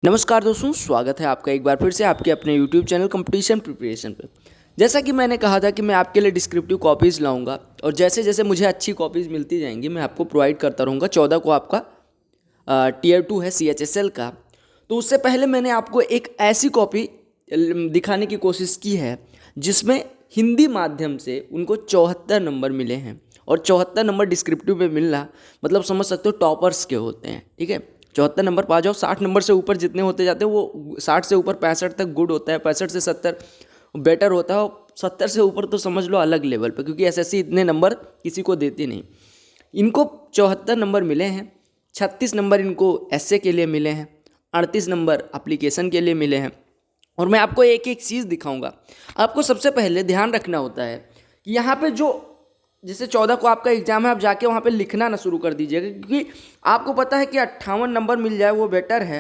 नमस्कार दोस्तों, स्वागत है आपका एक बार फिर से आपके अपने YouTube चैनल कंपटीशन प्रिपरेशन पे। जैसा कि मैंने कहा था कि मैं आपके लिए डिस्क्रिप्टिव कॉपीज़ लाऊंगा और जैसे जैसे मुझे अच्छी कॉपीज़ मिलती जाएंगी मैं आपको प्रोवाइड करता रहूँगा। 14 को आपका टीयर 2 है CHSL का। तो उससे पहले मैंने आपको एक ऐसी कॉपी दिखाने की कोशिश की है जिसमें हिंदी माध्यम से उनको 74 नंबर मिले हैं और 74 नंबर डिस्क्रिप्टिव में मिलना मतलब समझ सकते हो टॉपर्स के होते हैं। ठीक है, 74 नंबर पा जाओ। 60 नंबर से ऊपर जितने होते जाते हैं वो 60 से ऊपर 65 तक गुड होता है, 65 से 70 बेटर होता है और 70 से ऊपर तो समझ लो अलग लेवल पे, क्योंकि एसएससी इतने नंबर किसी को देती नहीं। इनको 74 नंबर मिले हैं। 36 नंबर इनको एसए के लिए मिले हैं, 38 नंबर एप्लीकेशन के लिए मिले हैं। और मैं आपको एक एक चीज़ दिखाऊंगा। आपको सबसे पहले ध्यान रखना होता है कि यहाँ पे जो जैसे 14 को आपका एग्जाम है, आप जाके वहाँ पे लिखना ना शुरू कर दीजिएगा, क्योंकि आपको पता है कि 58 नंबर मिल जाए वो बेटर है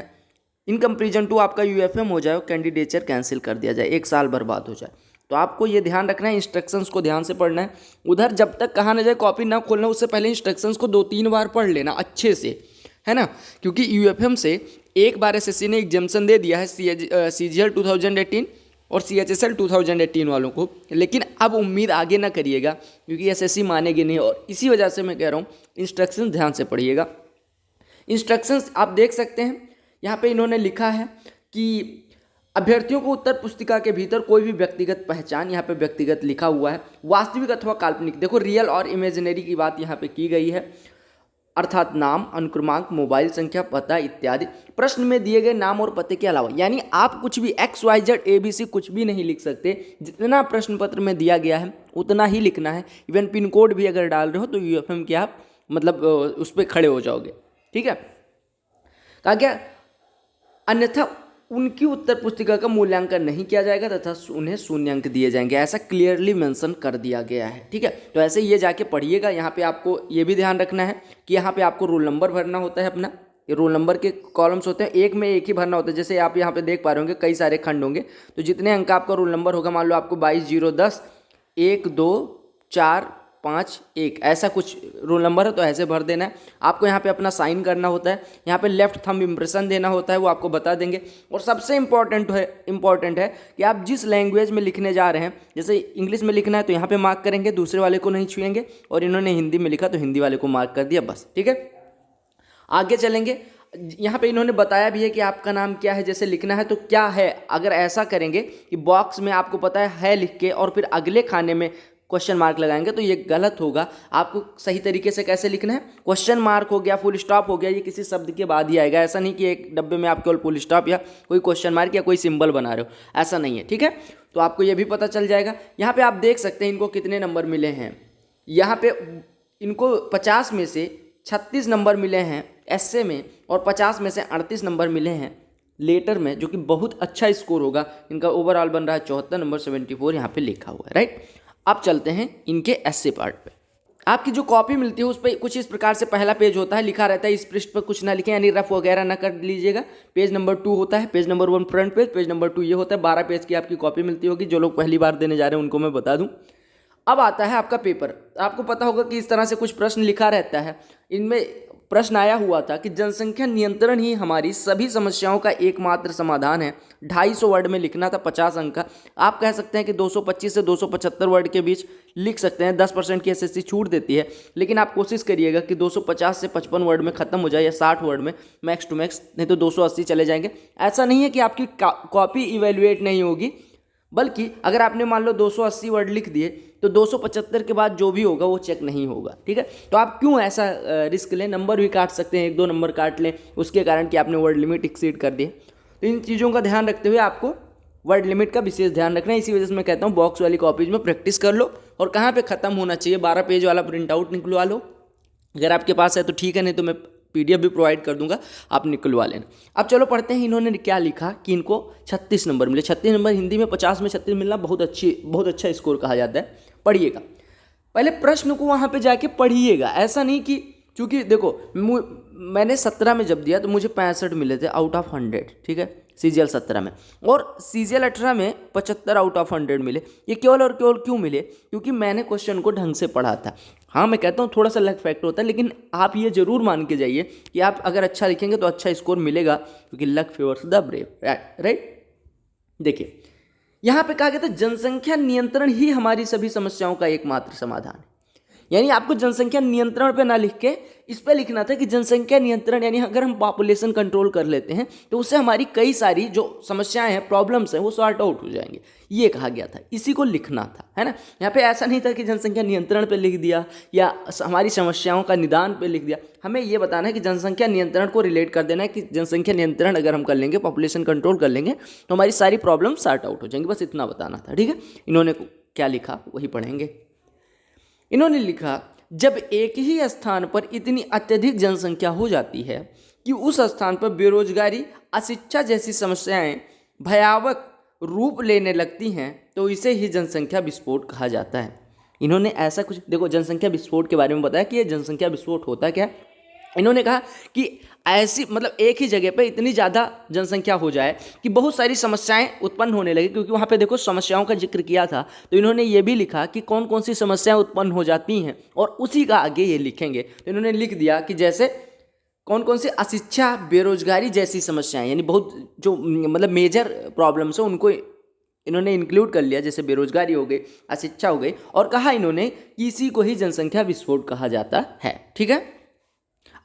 इन कंपेरिजन टू आपका यूएफएम हो जाए, कैंडिडेचर कैंसिल कर दिया जाए, एक साल बर्बाद हो जाए। तो आपको ये ध्यान रखना है, इंस्ट्रक्शंस को ध्यान से पढ़ना है। उधर जब तक कहा ना जाए कॉपी ना खोलना, उससे पहले इंस्ट्रक्शंस को 2-3 बार पढ़ लेना अच्छे से, है ना। क्योंकि यूएफएम से एक बार एसएससी ने एग्जाम्शन दे दिया है सीजीएल 2018 और CHSL 2018 वालों को, लेकिन अब उम्मीद आगे ना करिएगा क्योंकि एसएससी मानेगी नहीं। और इसी वजह से मैं कह रहा हूँ इंस्ट्रक्शंस ध्यान से पढ़िएगा। इंस्ट्रक्शंस आप देख सकते हैं, यहाँ पे इन्होंने लिखा है कि अभ्यर्थियों को उत्तर पुस्तिका के भीतर कोई भी व्यक्तिगत पहचान, यहाँ पे व्यक्तिगत लिखा हुआ है, वास्तविक अथवा काल्पनिक, देखो रियल और इमेजिनरी की बात यहाँ पे की गई है, अर्थात नाम, अनुक्रमांक, मोबाइल संख्या, पता इत्यादि। प्रश्न में दिए गए नाम और पते के अलावा, यानी आप कुछ भी XYZ ABC कुछ भी नहीं लिख सकते। जितना प्रश्न पत्र में दिया गया है उतना ही लिखना है। इवन पिन कोड भी अगर डाल रहे हो तो यूएफएम के आप मतलब उस पर खड़े हो जाओगे। ठीक है, कहा गया अन्यथा उनकी उत्तर पुस्तिका का मूल्यांकन नहीं किया जाएगा तथा उन्हें शून्य अंक दिए जाएंगे, ऐसा क्लियरली मेंशन कर दिया गया है। ठीक है, तो ऐसे ये जाके पढ़िएगा। यहाँ पे आपको ये भी ध्यान रखना है कि यहाँ पे आपको रोल नंबर भरना होता है अपना। ये रोल नंबर के कॉलम्स होते हैं, एक में एक ही भरना होता है। जैसे आप यहाँ पे देख पा रहे होंगे कई सारे खंड होंगे, तो जितने अंक आपका रोल नंबर होगा, मान लो आपको 22-0-10 1 2 4 5 1 ऐसा कुछ रोल नंबर है तो ऐसे भर देना है। आपको यहाँ पे अपना साइन करना होता है, यहाँ पे लेफ्ट थंब इम्प्रेशन देना होता है, वो आपको बता देंगे। और सबसे इम्पॉर्टेंट है कि आप जिस लैंग्वेज में लिखने जा रहे हैं, जैसे इंग्लिश में लिखना है तो यहाँ पे मार्क करेंगे, दूसरे वाले को नहीं छुएंगे। और इन्होंने हिंदी में लिखा तो हिंदी वाले को मार्क कर दिया, बस। ठीक है, आगे चलेंगे। यहाँ पे इन्होंने बताया भी है कि आपका नाम क्या है, जैसे लिखना है तो क्या है। अगर ऐसा करेंगे कि बॉक्स में आपको पता है लिख के और फिर अगले खाने में क्वेश्चन मार्क लगाएंगे तो ये गलत होगा। आपको सही तरीके से कैसे लिखना है, क्वेश्चन मार्क हो गया, फुल स्टॉप हो गया, ये किसी शब्द के बाद ही आएगा। ऐसा नहीं कि एक डब्बे में आप केवल फुल स्टॉप या कोई क्वेश्चन मार्क या कोई सिंबल बना रहे हो, ऐसा नहीं है। ठीक है, तो आपको ये भी पता चल जाएगा। यहाँ पे आप देख सकते हैं इनको कितने नंबर मिले हैं। यहाँ पे इनको 50 में से 36 नंबर मिले हैं एसए में और 50 में से 38 नंबर मिले हैं लेटर में, जो कि बहुत अच्छा स्कोर होगा। इनका ओवरऑल बन रहा है 74 नंबर, 74 यहाँ पे लिखा हुआ है, राइट। अब चलते हैं इनके एसए पार्ट पे। आपकी जो कॉपी मिलती है उस पर कुछ इस प्रकार से पहला पेज होता है, लिखा रहता है, इस पृष्ठ पर कुछ ना लिखें, यानी रफ वगैरह ना कर लीजिएगा। पेज नंबर 2 होता है, page number 1 front page, page number 2 ये होता है। 12 पेज की आपकी कॉपी मिलती होगी। जो लोग पहली बार देने जा रहे हैं उनको मैं बता दूं। अब आता है आपका पेपर। आपको पता होगा कि इस तरह से कुछ प्रश्न लिखा रहता है। इनमें प्रश्न आया हुआ था कि जनसंख्या नियंत्रण ही हमारी सभी समस्याओं का एकमात्र समाधान है। 250 वर्ड में लिखना था, 50 अंक का। आप कह सकते हैं कि 225 से 275 वर्ड के बीच लिख सकते हैं। 10% की एसएससी छूट देती है, लेकिन आप कोशिश करिएगा कि 250 से 55 वर्ड में ख़त्म हो जाए या 60 वर्ड में मैक्स टू मैक्स, नहीं तो 280 चले जाएंगे। ऐसा नहीं है कि आपकी कॉपी इवेल्युएट नहीं होगी, बल्कि अगर आपने मान लो 280 वर्ड लिख दिए तो 275 के बाद जो भी होगा वो चेक नहीं होगा। ठीक है, तो आप क्यों ऐसा रिस्क लें, नंबर भी काट सकते हैं, 1-2 नंबर काट लें उसके कारण कि आपने वर्ड लिमिट एक्सीड कर दी। तो इन चीज़ों का ध्यान रखते हुए आपको वर्ड लिमिट का विशेष ध्यान रखना है। इसी वजह से मैं कहता हूँ बॉक्स वाली कॉपीज में प्रैक्टिस कर लो और कहाँ पर ख़त्म होना चाहिए 12 पेज वाला प्रिंट आउट निकलवा लो। अगर आपके पास है तो ठीक है, नहीं तो मैं PDF भी प्रोवाइड कर दूंगा, आप निकलवा लेना। अब चलो पढ़ते हैं इन्होंने क्या लिखा कि इनको 36 नंबर मिले। 36 नंबर हिंदी में 50 में 36 मिलना बहुत अच्छा स्कोर कहा जाता है। पढ़िएगा, पहले प्रश्न को वहाँ पे जाके पढ़िएगा। ऐसा नहीं कि क्योंकि देखो मैंने 17 में जब दिया तो मुझे 65 मिले थे आउट ऑफ 100। ठीक है, CGL 17 में, और CGL 18 में 75 आउट ऑफ 100 मिले। ये केवल और केवल क्यों मिले, क्योंकि मैंने क्वेश्चन को ढंग से पढ़ा था। हाँ, मैं कहता हूँ थोड़ा सा लक फैक्टर होता है, लेकिन आप ये जरूर मान के जाइए कि आप अगर अच्छा लिखेंगे तो अच्छा स्कोर मिलेगा, क्योंकि luck favours the brave, right. देखिए यहाँ पे कहा गया था जनसंख्या नियंत्रण ही हमारी सभी समस्याओं का एकमात्र समाधान है। यानी आपको जनसंख्या नियंत्रण पे ना लिख के इस पे लिखना था कि जनसंख्या नियंत्रण, यानी अगर हम पॉपुलेशन कंट्रोल कर लेते हैं तो उससे हमारी कई सारी जो समस्याएं हैं, प्रॉब्लम्स हैं, वो सॉर्ट आउट हो जाएंगे, ये कहा गया था, इसी को लिखना था, है ना। यहाँ पे ऐसा नहीं था कि जनसंख्या नियंत्रण पे लिख दिया या हमारी समस्याओं का निदान पे लिख दिया। हमें ये बताना है कि जनसंख्या नियंत्रण को रिलेट कर देना है कि जनसंख्या नियंत्रण अगर हम कर लेंगे, पॉपुलेशन कंट्रोल कर लेंगे तो हमारी सारी प्रॉब्लम सॉर्ट आउट हो जाएंगी, बस इतना बताना था, ठीक है। इन्होंने क्या लिखा वही पढ़ेंगे। इन्होंने लिखा, जब एक ही स्थान पर इतनी अत्यधिक जनसंख्या हो जाती है कि उस स्थान पर बेरोजगारी, अशिक्षा जैसी समस्याएं भयावह रूप लेने लगती हैं तो इसे ही जनसंख्या विस्फोट कहा जाता है। इन्होंने ऐसा कुछ, देखो जनसंख्या विस्फोट के बारे में बताया कि ये जनसंख्या विस्फोट होता क्या है। इन्होंने कहा कि ऐसी मतलब एक ही जगह पे इतनी ज़्यादा जनसंख्या हो जाए कि बहुत सारी समस्याएं उत्पन्न होने लगी, क्योंकि वहाँ पे देखो समस्याओं का जिक्र किया था, तो इन्होंने ये भी लिखा कि कौन कौन सी समस्याएं उत्पन्न हो जाती हैं और उसी का आगे ये लिखेंगे। तो इन्होंने लिख दिया कि जैसे कौन कौन सी अशिक्षा, बेरोजगारी जैसी समस्याएं, यानी बहुत जो मतलब मेजर प्रॉब्लम्स है उनको इन्होंने इंक्लूड कर लिया, जैसे बेरोजगारी हो गई, अशिक्षा हो गई, और कहा इन्होंने कि इसी को ही जनसंख्या विस्फोट कहा जाता है, ठीक है।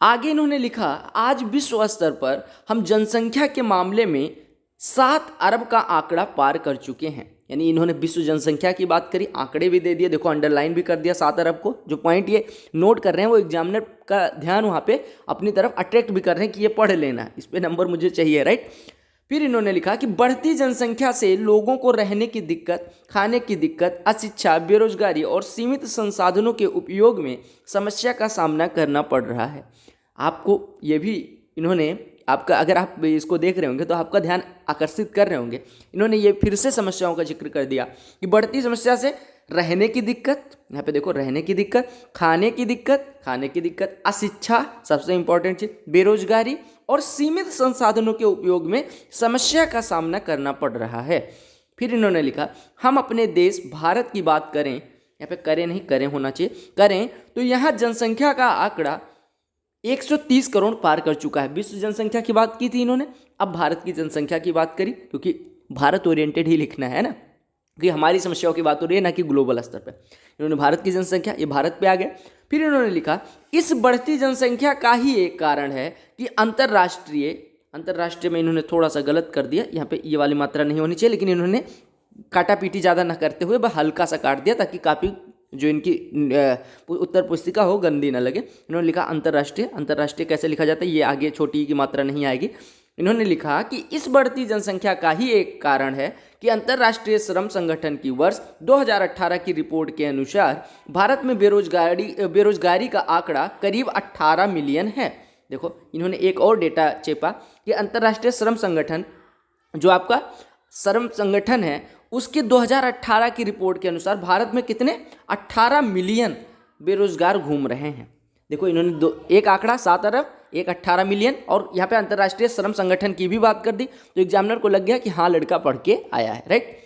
आगे इन्होंने लिखा, आज विश्व स्तर पर हम जनसंख्या के मामले में 7 अरब का आंकड़ा पार कर चुके हैं। यानी इन्होंने विश्व जनसंख्या की बात करी, आंकड़े भी दे दिए, देखो अंडरलाइन भी कर दिया 7 अरब को। जो पॉइंट ये नोट कर रहे हैं वो एग्जामिनर का ध्यान वहाँ पे अपनी तरफ अट्रैक्ट भी कर रहे हैं कि ये पढ़ लेना, इस पे नंबर मुझे चाहिए, राइट। फिर इन्होंने लिखा कि बढ़ती जनसंख्या से लोगों को रहने की दिक्कत, खाने की दिक्कत, अशिक्षा, बेरोजगारी और सीमित संसाधनों के उपयोग में समस्या का सामना करना पड़ रहा है। आपको ये भी इन्होंने, आपका अगर आप इसको देख रहे होंगे तो आपका ध्यान आकर्षित कर रहे होंगे, इन्होंने ये फिर से समस्याओं का जिक्र कर दिया कि बढ़ती समस्या से रहने की दिक्कत, यहाँ पे देखो रहने की दिक्कत, खाने की दिक्कत, अशिक्षा सबसे इंपॉर्टेंट चीज, बेरोजगारी और सीमित संसाधनों के उपयोग में समस्या का सामना करना पड़ रहा है। फिर इन्होंने लिखा, हम अपने देश भारत की बात करें, यहाँ पे करें नहीं करें होना चाहिए, करें तो यहाँ जनसंख्या का आंकड़ा 130 करोड़ पार कर चुका है। विश्व जनसंख्या की बात की थी इन्होंने, अब भारत की जनसंख्या की बात करी, क्योंकि भारत ओरिएंटेड ही लिखना है ना, क्योंकि हमारी समस्याओं की बात हो रही है ना कि ग्लोबल स्तर पे। इन्होंने भारत की जनसंख्या, ये भारत पे आ गया। फिर इन्होंने लिखा, इस बढ़ती जनसंख्या का ही एक कारण है कि अंतर्राष्ट्रीय में इन्होंने थोड़ा सा गलत कर दिया, यहाँ पे ये वाली मात्रा नहीं होनी चाहिए, लेकिन इन्होंने काटा पीटी ज़्यादा न करते हुए बस हल्का सा काट दिया ताकि काफ़ी जो इनकी उत्तर पुस्तिका हो गंदी ना लगे। इन्होंने लिखा अंतर्राष्ट्रीय कैसे लिखा जाता है ये आगे छोटी की मात्रा नहीं आएगी। इन्होंने लिखा कि इस बढ़ती जनसंख्या का ही एक कारण है कि अंतर्राष्ट्रीय श्रम संगठन की वर्ष 2018 की रिपोर्ट के अनुसार भारत में बेरोजगारी का आंकड़ा करीब 18 मिलियन है। देखो इन्होंने एक और डेटा चेपा कि अंतर्राष्ट्रीय श्रम संगठन, जो आपका श्रम संगठन है, उसके 2018 की रिपोर्ट के अनुसार भारत में कितने 18 मिलियन बेरोजगार घूम रहे हैं। देखो इन्होंने एक आंकड़ा 7 अरब, एक 18 मिलियन, और यहाँ पे अंतर्राष्ट्रीय श्रम संगठन की भी बात कर दी, तो एग्जामिनर को लग गया कि हाँ लड़का पढ़ के आया है, राइट।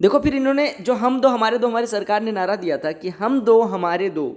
देखो फिर इन्होंने जो हम दो हमारे दो, हमारी सरकार ने नारा दिया था कि हम दो हमारे दो,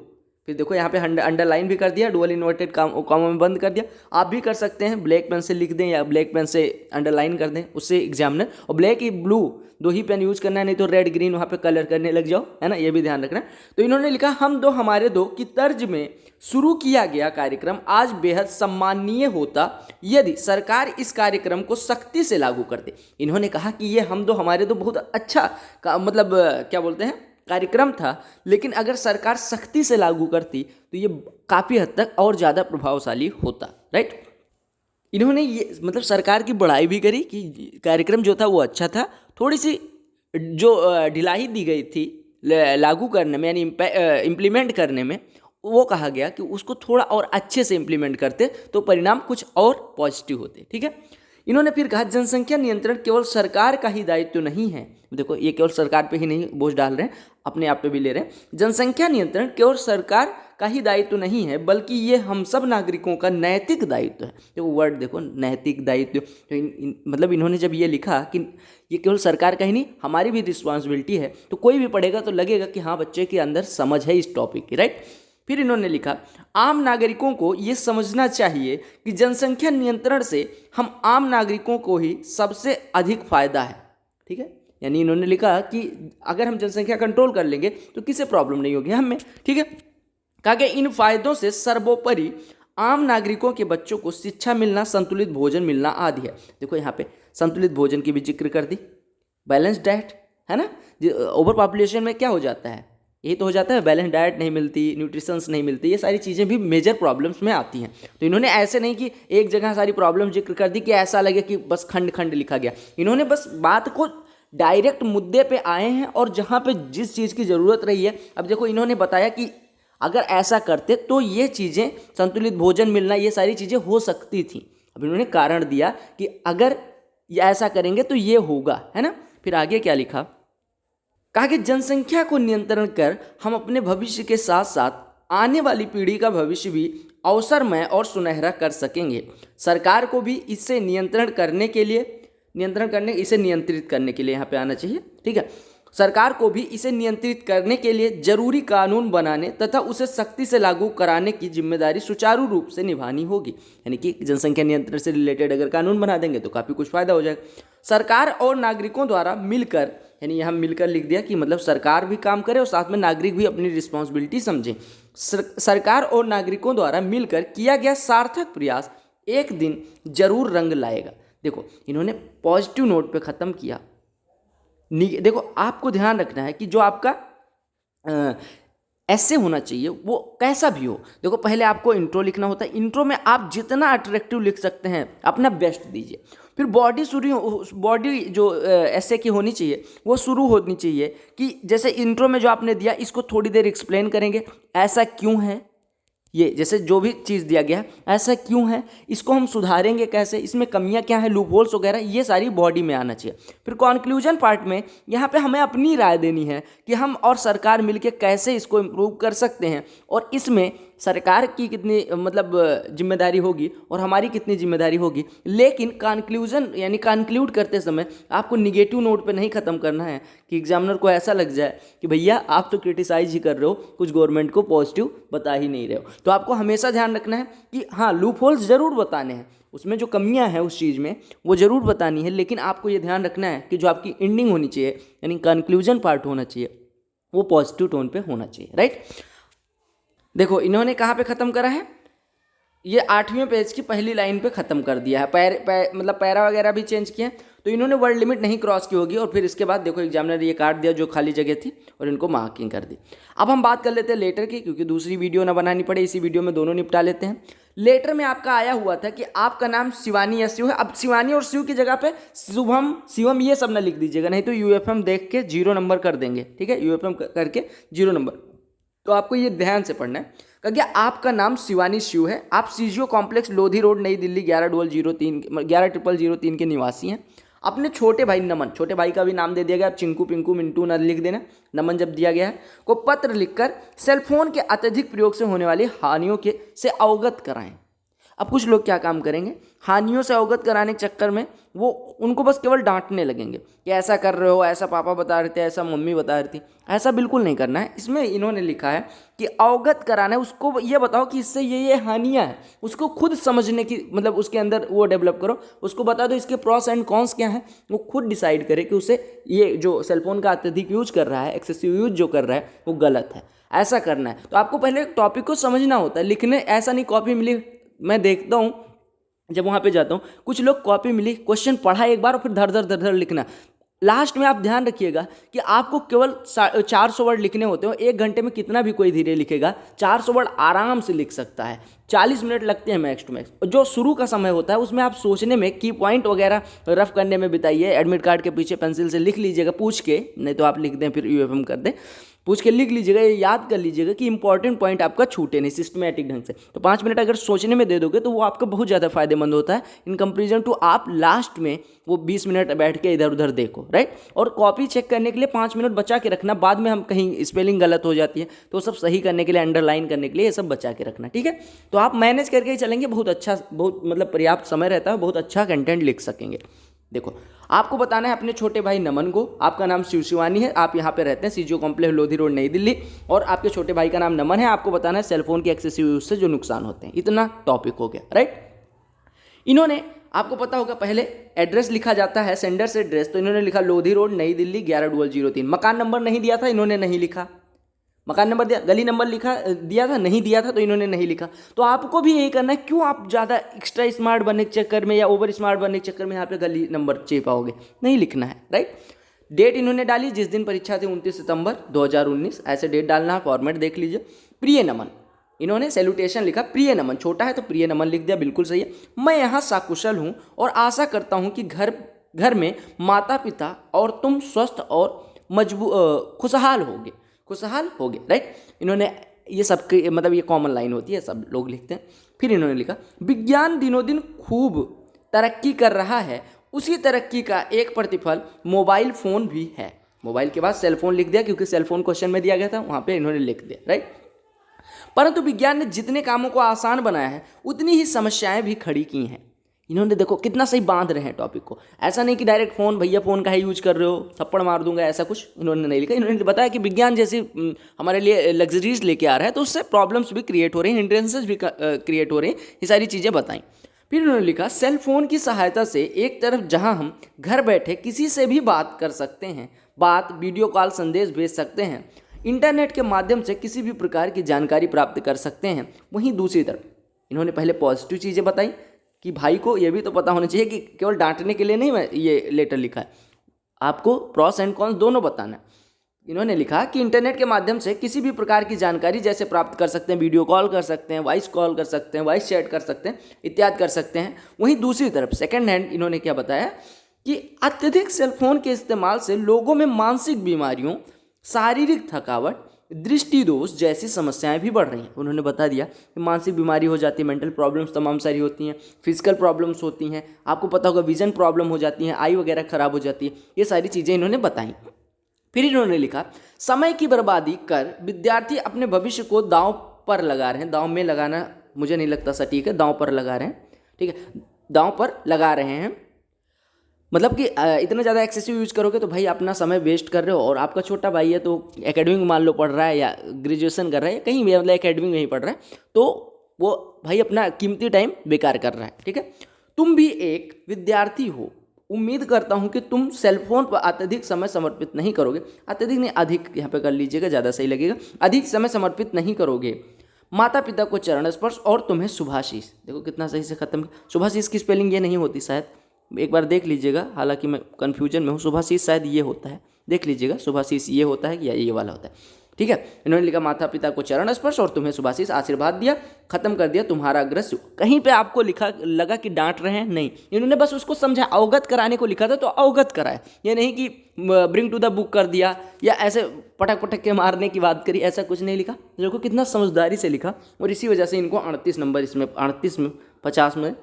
फिर देखो यहाँ पे अंडरलाइन भी कर दिया, डुअल इन्वर्टेड कॉमा में बंद कर दिया। आप भी कर सकते हैं, ब्लैक पेन से लिख दें या ब्लैक पेन से अंडरलाइन कर दें, उससे एग्जामिनर, और ब्लैक ही ब्लू दो ही पेन यूज करना है, नहीं तो रेड ग्रीन वहाँ पे कलर करने लग जाओ, है ना, ये भी ध्यान रखना। तो इन्होंने लिखा, हम दो हमारे दो की तर्ज में शुरू किया गया कार्यक्रम आज बेहद सम्माननीय होता यदि सरकार इस कार्यक्रम को सख्ती से लागू करते। इन्होंने कहा कि ये हम दो हमारे दो बहुत अच्छा मतलब क्या बोलते हैं कार्यक्रम था, लेकिन अगर सरकार सख्ती से लागू करती तो ये काफ़ी हद तक और ज़्यादा प्रभावशाली होता, राइट। इन्होंने ये मतलब सरकार की बड़ाई भी करी कि कार्यक्रम जो था वो अच्छा था, थोड़ी सी जो ढिलाई दी गई थी लागू करने में, यानी इम्प्लीमेंट करने में, वो कहा गया कि उसको थोड़ा और अच्छे से इम्प्लीमेंट करते तो परिणाम कुछ और पॉजिटिव होते, ठीक है। इन्होंने फिर कहा जनसंख्या नियंत्रण केवल सरकार का ही दायित्व नहीं है। देखो ये केवल सरकार पे ही नहीं बोझ डाल रहे हैं, अपने आप पे भी ले रहे हैं। जनसंख्या नियंत्रण केवल सरकार का ही दायित्व नहीं है बल्कि ये हम सब नागरिकों का नैतिक दायित्व है। देखो वर्ड देखो, नैतिक दायित्व। तो मतलब इन्होंने जब ये लिखा कि ये केवल सरकार का ही नहीं हमारी भी रिस्पॉन्सिबिलिटी है, तो कोई भी पढ़ेगा तो लगेगा कि हाँ बच्चे के अंदर समझ है इस टॉपिक की, राइट। फिर इन्होंने लिखा आम नागरिकों को ये समझना चाहिए कि जनसंख्या नियंत्रण से हम आम नागरिकों को ही सबसे अधिक फायदा है, ठीक है। यानी इन्होंने लिखा कि अगर हम जनसंख्या कंट्रोल कर लेंगे तो किसे प्रॉब्लम नहीं होगी, हमें, ठीक है। कहा कि इन फायदों से सर्वोपरि आम नागरिकों के बच्चों को शिक्षा मिलना, संतुलित भोजन मिलना आदि है। देखो यहाँ पे संतुलित भोजन की भी जिक्र कर दी, बैलेंस डाइट, है ना। ओवर पॉपुलेशन में क्या हो जाता है, यही तो हो जाता है, बैलेंस डाइट नहीं मिलती, न्यूट्रिशंस नहीं मिलती, ये सारी चीज़ें भी मेजर प्रॉब्लम्स में आती हैं। तो इन्होंने ऐसे नहीं कि एक जगह सारी प्रॉब्लम जिक्र कर दी कि ऐसा लगे कि बस खंड खंड लिखा गया। इन्होंने बस बात को डायरेक्ट मुद्दे पे आए हैं और जहाँ पे जिस चीज़ की ज़रूरत रही है। अब देखो इन्होंने बताया कि अगर ऐसा करते तो ये चीज़ें, संतुलित भोजन मिलना, ये सारी चीज़ें हो सकती थी। अब इन्होंने कारण दिया कि अगर ये ऐसा करेंगे तो ये होगा, है ना। फिर आगे क्या लिखा, कहा कि जनसंख्या को नियंत्रण कर हम अपने भविष्य के साथ साथ आने वाली पीढ़ी का भविष्य भी अवसरमय और सुनहरा कर सकेंगे। सरकार को भी इससे नियंत्रित करने के लिए यहाँ पे आना चाहिए, ठीक है। सरकार को भी इसे नियंत्रित करने के लिए जरूरी कानून बनाने तथा उसे सख्ती से लागू कराने की जिम्मेदारी सुचारू रूप से निभानी होगी। यानी कि जनसंख्या नियंत्रण से रिलेटेड अगर कानून बना देंगे तो काफ़ी कुछ फायदा हो जाएगा। सरकार और नागरिकों द्वारा मिलकर, यानी यहाँ मिलकर लिख दिया कि मतलब सरकार भी काम करे और साथ में नागरिक भी अपनी रिस्पॉन्सिबिलिटी समझे। सरकार और नागरिकों द्वारा मिलकर किया गया सार्थक प्रयास एक दिन जरूर रंग लाएगा। देखो इन्होंने पॉजिटिव नोट पे ख़त्म किया। देखो आपको ध्यान रखना है कि जो आपका ऐसे होना चाहिए वो कैसा भी हो। देखो पहले आपको इंट्रो लिखना होता है, इंट्रो में आप जितना अट्रैक्टिव लिख सकते हैं अपना बेस्ट दीजिए। फिर बॉडी जो ऐसे की होनी चाहिए वो शुरू होनी चाहिए कि जैसे इंट्रो में जो आपने दिया इसको थोड़ी देर एक्सप्लेन करेंगे, ऐसा क्यों है, ये जैसे जो भी चीज़ दिया गया ऐसा क्यों है, इसको हम सुधारेंगे कैसे, इसमें कमियां क्या है, लूप होल्स वगैरह, ये सारी बॉडी में आना चाहिए। फिर कंक्लूजन पार्ट में यहाँ पे हमें अपनी राय देनी है कि हम और सरकार मिलके कैसे इसको इम्प्रूव कर सकते हैं और इसमें सरकार की कितनी मतलब जिम्मेदारी होगी और हमारी कितनी जिम्मेदारी होगी। लेकिन कंक्लूजन यानी कंक्लूड करते समय आपको निगेटिव नोट पे नहीं ख़त्म करना है कि एग्जामिनर को ऐसा लग जाए कि भैया आप तो क्रिटिसाइज ही कर रहे हो, कुछ गवर्नमेंट को पॉजिटिव बता ही नहीं रहे हो। तो आपको हमेशा ध्यान रखना है कि हाँ लूप होल्स ज़रूर बताने हैं, उसमें जो कमियां हैं उस चीज़ में वो ज़रूर बतानी है, लेकिन आपको ये ध्यान रखना है कि जो आपकी एंडिंग होनी चाहिए यानी कंक्लूजन पार्ट होना चाहिए वो पॉजिटिव टोन पे होना चाहिए, राइट। देखो इन्होंने कहाँ पे ख़त्म करा है, ये 8वें पेज की पहली लाइन पे ख़त्म कर दिया है। मतलब पैरा वगैरह भी चेंज किया। तो इन्होंने वर्ड लिमिट नहीं क्रॉस की होगी और फिर इसके बाद देखो एग्जामिनर ये काट दिया जो खाली जगह थी और इनको मार्किंग कर दी। अब हम बात कर लेते हैं लेटर की, क्योंकि दूसरी वीडियो ना बनानी पड़े, इसी वीडियो में दोनों निपटा लेते हैं। लेटर में आपका आया हुआ था कि आपका नाम शिवानी या शिव है। अब शिवानी और शिव की जगह पे शुभम, शिवम ये सब ना लिख दीजिएगा, नहीं तो यूएफएम देख के 0 नंबर कर देंगे, ठीक है। यूएफएम करके 0 नंबर। तो आपको ये ध्यान से पढ़ना है। क्या आपका नाम शिवानी शिव है, आप सीजीओ कॉम्प्लेक्स लोधी रोड नई दिल्ली 110003 के निवासी हैं। अपने छोटे भाई नमन, छोटे भाई का भी नाम दे दिया गया, आप चिंकू पिंकू मिंटू न लिख देना, नमन जब दिया गया है, को पत्र लिखकर सेलफोन के अत्यधिक प्रयोग से होने वाली हानियों के से अवगत कराएं। अब कुछ लोग क्या काम करेंगे, हानियों से अवगत कराने के चक्कर में वो उनको बस केवल डांटने लगेंगे कि ऐसा कर रहे हो, ऐसा पापा बता रहे थे, ऐसा मम्मी बता रही थी। ऐसा बिल्कुल नहीं करना है। इसमें इन्होंने लिखा है कि अवगत कराना है, उसको ये बताओ कि इससे ये हानियाँ हैं, उसको खुद समझने की मतलब उसके अंदर वो डेवलप करो, उसको बता दो इसके प्रॉस एंड कॉन्स क्या हैं, वो खुद डिसाइड करे कि उसे ये जो सेलफोन का अत्यधिक यूज कर रहा है, एक्सेसिव यूज जो कर रहा है वो गलत है। ऐसा करना है। तो आपको पहले टॉपिक को समझना होता है, लिखने ऐसा नहीं कॉपी मिली। मैं देखता हूँ जब वहाँ पे जाता हूँ कुछ लोग कॉपी मिली, क्वेश्चन पढ़ा एक बार और फिर धर धर लिखना। लास्ट में आप ध्यान रखिएगा कि आपको केवल 400 वर्ड लिखने होते हो। 1 घंटे में कितना भी कोई धीरे लिखेगा, 400 वर्ड आराम से लिख सकता है। 40 मिनट लगते हैं मैक्स टू मैक्स। जो शुरू का समय होता है उसमें आप सोचने में, की पॉइंट वगैरह रफ करने में बिताइए। एडमिट कार्ड के पीछे पेंसिल से लिख लीजिएगा पूछ के, नहीं तो आप लिख दें फिर यूएफएम कर दें। पूछ के लिख लीजिएगा, ये याद कर लीजिएगा कि इंपॉर्टेंट पॉइंट आपका छूटे नहीं सिस्टमेटिक ढंग से। तो 5 मिनट अगर सोचने में दे दोगे तो वो आपका बहुत ज़्यादा फायदेमंद होता है इन कंपेरिजन टू आप लास्ट में वो 20 मिनट बैठ के इधर उधर देखो, राइट। और कॉपी चेक करने के लिए 5 मिनट बचा के रखना, बाद में हम कहीं स्पेलिंग गलत हो जाती है तो सब सही करने के लिए, अंडरलाइन करने के लिए ये सब बचा के रखना, ठीक है। तो आप मैनेज करके ही चलेंगे, बहुत अच्छा, बहुत मतलब पर्याप्त समय रहता है, बहुत अच्छा कंटेंट लिख सकेंगे। देखो आपको बताना है अपने छोटे भाई नमन को, आपका नाम शिव शिवानी है, आप यहाँ पे रहते हैं सीजीओ कॉम्प्लेक्स लोधी रोड नई दिल्ली, और आपके छोटे भाई का नाम नमन है। आपको बताना है सेलफोन के एक्सेसिव यूज से जो नुकसान होते हैं। इतना टॉपिक हो गया, राइट। इन्होंने, आपको पता होगा पहले एड्रेस लिखा जाता है सेंडर से एड्रेस, तो इन्होंने लिखा लोधी रोड नई दिल्ली 11003। मकान नंबर नहीं दिया था, इन्होंने नहीं लिखा। मकान नंबर दिया, गली नंबर दिया था, नहीं दिया था, तो इन्होंने नहीं लिखा। तो आपको भी यही करना है। क्यों आप ज़्यादा एक्स्ट्रा स्मार्ट बनने के चक्कर में या ओवर स्मार्ट बनने के चक्कर में यहाँ पे गली नंबर पाओगे, नहीं लिखना है, राइट। डेट इन्होंने डाली जिस दिन परीक्षा थी 29 सितंबर 2019, ऐसे डेट डालना है, फॉर्मेट देख लीजिए। प्रिय नमन, इन्होंने सैल्यूटेशन लिखा, प्रिय नमन, छोटा है तो प्रिय नमन लिख दिया, बिल्कुल सही है। मैं यहाँ सकुशल हूँ और आशा करता हूँ कि घर में माता पिता और तुम स्वस्थ और खुशहाल होगे, राइट। इन्होंने ये सब मतलब ये कॉमन लाइन होती है, सब लोग लिखते हैं। फिर इन्होंने लिखा विज्ञान दिनों दिन खूब तरक्की कर रहा है, उसी तरक्की का एक प्रतिफल मोबाइल फ़ोन भी है। मोबाइल के बाद सेलफोन लिख दिया क्योंकि सेलफोन क्वेश्चन में दिया गया था, वहाँ पे इन्होंने लिख दिया, राइट। परंतु विज्ञान ने जितने कामों को आसान बनाया है उतनी ही समस्याएं भी खड़ी की हैं। इन्होंने देखो कितना सही बांध रहे हैं टॉपिक को। ऐसा नहीं कि डायरेक्ट फ़ोन, भैया फ़ोन का ही यूज कर रहे हो, थप्पड़ मार दूंगा, ऐसा कुछ इन्होंने नहीं लिखा। इन्होंने बताया कि विज्ञान जैसी हमारे लिए लग्जरीज लेके आ रहा है तो उससे प्रॉब्लम्स भी क्रिएट हो रही हैं, हिंड्रेंसेस भी क्रिएट हो रही हैं, ये सारी चीज़ें बताई। फिर उन्होंने लिखा सेल फोन की सहायता से एक तरफ जहां हम घर बैठे किसी से भी बात कर सकते हैं, बात, वीडियो कॉल, संदेश भेज सकते हैं, इंटरनेट के माध्यम से किसी भी प्रकार की जानकारी प्राप्त कर सकते हैं, वहीं दूसरी तरफ इन्होंने पहले पॉजिटिव चीज़ें बताई कि भाई को ये भी तो पता होना चाहिए कि केवल डांटने के लिए नहीं मैं ये लेटर लिखा है, आपको प्रॉस एंड कॉन्स दोनों बताना है। इन्होंने लिखा कि इंटरनेट के माध्यम से किसी भी प्रकार की जानकारी जैसे प्राप्त कर सकते हैं, वीडियो कॉल कर सकते हैं, वॉइस कॉल कर सकते हैं, वॉइस चैट कर सकते हैं, इत्यादि कर सकते हैं। वहीं दूसरी तरफ सेकंड हैंड इन्होंने क्या बताया कि अत्यधिक सेलफोन के इस्तेमाल से लोगों में मानसिक बीमारियों, शारीरिक थकावट, दृष्टि दोष जैसी समस्याएं भी बढ़ रही हैं। उन्होंने बता दिया कि मानसिक बीमारी हो जाती है, मेंटल प्रॉब्लम्स तमाम सारी होती हैं, फिजिकल प्रॉब्लम्स होती हैं, आपको पता होगा विजन प्रॉब्लम हो जाती हैं, आई वगैरह खराब हो जाती है, ये सारी चीज़ें इन्होंने बताई। फिर इन्होंने लिखा समय की बर्बादी कर विद्यार्थी अपने भविष्य को दांव पर लगा रहे हैं। दांव में लगाना मुझे नहीं लगता सटीक है, दांव पर लगा रहे हैं, ठीक है, दांव पर लगा रहे हैं। मतलब कि इतना ज़्यादा एक्सेसिव यूज करोगे तो भाई अपना समय वेस्ट कर रहे हो। और आपका छोटा भाई है तो एकेडमी में मान लो पढ़ रहा है या ग्रेजुएशन कर रहा है, कहीं भी मतलब एकेडमी में ही पढ़ रहा है, तो वो भाई अपना कीमती टाइम बेकार कर रहा है, ठीक है। तुम भी एक विद्यार्थी हो, उम्मीद करता हूं कि तुम सेलफोन पर अत्यधिक समय समर्पित नहीं करोगे। अत्यधिक नहीं, अधिक यहाँ पे कर लीजिएगा, ज़्यादा सही लगेगा। अधिक समय समर्पित नहीं करोगे। माता पिता को चरण स्पर्श और तुम्हें शुभाशीष, देखो कितना सही से खत्म किया। शुभाशीष की स्पेलिंग ये नहीं होती शायद, एक बार देख लीजिएगा, हालांकि मैं कन्फ्यूजन में हूँ। शुभाशीष शायद ये होता है, देख लीजिएगा शुभाशीष ये होता है कि या ये वाला होता है, ठीक है। इन्होंने लिखा माता पिता को चरण स्पर्श और तुम्हें शुभाशीष, आशीर्वाद दिया, खत्म कर दिया तुम्हारा अग्रस्य। कहीं पे आपको लिखा लगा कि डांट रहे हैं, नहीं, इन्होंने बस उसको समझा, अवगत कराने को लिखा था तो अवगत कराया। ये नहीं कि ब्रिंग टू द बुक कर दिया या ऐसे पटक पटक के मारने की बात करी, ऐसा कुछ नहीं लिखा। देखो कितना समझदारी से लिखा, और इसी वजह से इनको 38 नंबर इसमें 38 में 50 में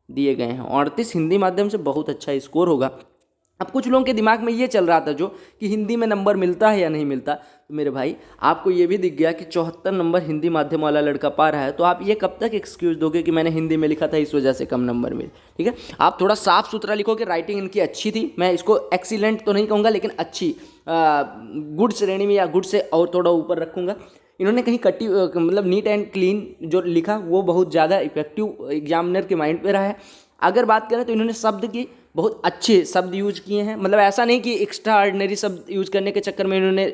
दिए गए हैं। 38 हिंदी माध्यम से बहुत अच्छा स्कोर होगा। अब कुछ लोगों के दिमाग में ये चल रहा था जो कि हिंदी में नंबर मिलता है या नहीं मिलता, तो मेरे भाई आपको ये भी दिख गया कि 74 नंबर हिंदी माध्यम वाला लड़का पा रहा है, तो आप ये कब तक एक्सक्यूज़ दोगे कि मैंने हिंदी में लिखा था इस वजह से कम नंबर मिले, ठीक है। आप थोड़ा साफ सुथरा लिखो कि राइटिंग इनकी अच्छी थी, मैं इसको एक्सीलेंट तो नहीं कहूँगा लेकिन अच्छी, गुड श्रेणी में या गुड से और थोड़ा ऊपर रखूँगा। इन्होंने कहीं कटी मतलब नीट एंड क्लीन जो लिखा वो बहुत ज़्यादा इफेक्टिव एग्जामिनर के माइंड पे रहा है। अगर बात करें तो इन्होंने शब्द की बहुत अच्छे शब्द यूज किए हैं, मतलब ऐसा नहीं कि एक्स्ट्रा ऑर्डिनरी शब्द यूज करने के चक्कर में इन्होंने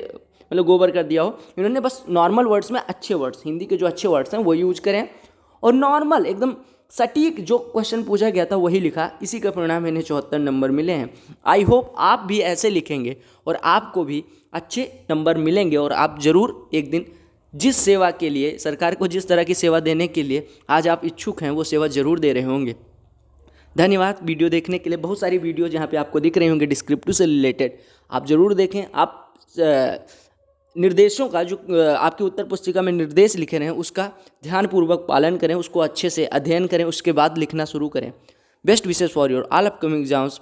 मतलब गोबर कर दिया हो। इन्होंने बस नॉर्मल वर्ड्स में अच्छे वर्ड्स, हिंदी के जो अच्छे वर्ड्स हैं वो यूज करें, और नॉर्मल एकदम सटीक जो क्वेश्चन पूछा गया था वही लिखा। इसी का परिणाम इन्हें 74 नंबर मिले हैं। आई होप आप भी ऐसे लिखेंगे और आपको भी अच्छे नंबर मिलेंगे, और आप ज़रूर एक दिन जिस सेवा के लिए, सरकार को जिस तरह की सेवा देने के लिए आज आप इच्छुक हैं, वो सेवा ज़रूर दे रहे होंगे। धन्यवाद वीडियो देखने के लिए। बहुत सारी वीडियो जहाँ पे आपको दिख रही होंगी डिस्क्रिप्टिव से रिलेटेड, आप ज़रूर देखें। आप निर्देशों का जो आपकी उत्तर पुस्तिका में निर्देश लिखे रहे हैं उसका ध्यानपूर्वक पालन करें, उसको अच्छे से अध्ययन करें, उसके बाद लिखना शुरू करें। Best wishes for your all upcoming exams.